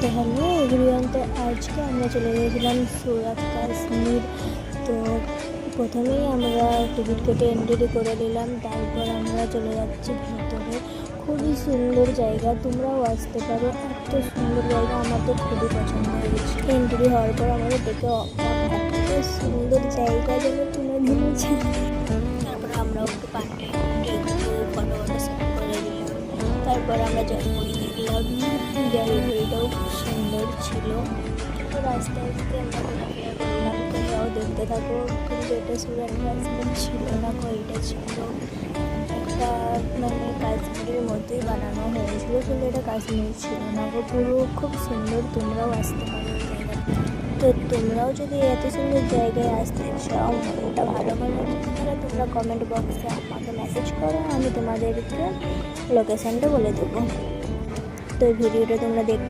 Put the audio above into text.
তো hello everyone, তো আজকে আমরা চলে গিয়েছিলাম সুরাত কাশ্মীর। তো প্রথমেই আমরা টিকিট কেটে এন্ট্রি করে নিলাম, তারপর আমরা চলে যাচ্ছি ভেতরে। খুবই সুন্দর জায়গা, তোমরাও আসতে পারো। এত সুন্দর জায়গা, আমার তো খুবই পছন্দ হয়েছে। এন্ট্রি হওয়ার পর আমাদের দেখে এত সুন্দর জায়গা যেন কোনো দিনও ছিল। তারপর আমরাও একটু পার্কে একটু ফটো সেট করে দিলাম। তারপর আমরা জলপুরি দেখলাম, জলপুরিটাও খুব সুন্দর ছিল। তো রাস্তায় থেকে আমরা ঘোরাফেরা করলাম, তোমরাও দেখতে থাকো। কিন্তু এটা সুরাট কাশ্মীর ছিল না, এটা ছিল একটা কাশ্মীরের মধ্যেই বানানো হয়েছিল, কিন্তু এটা কাশ্মীর ছিল না। পুরো খুব সুন্দর, তোমরাও আসতে পারো এই জায়গাটা। তো তোমরাও যদি এত সুন্দর জায়গায় আসতে চাও, মনটা ভালো করে তোমরা কমেন্ট বক্সে আমাকে মেসেজ করো, আমি তোমাদেরকে লোকেশানটা বলে দেবো। তো ভিডিওটা তোমরা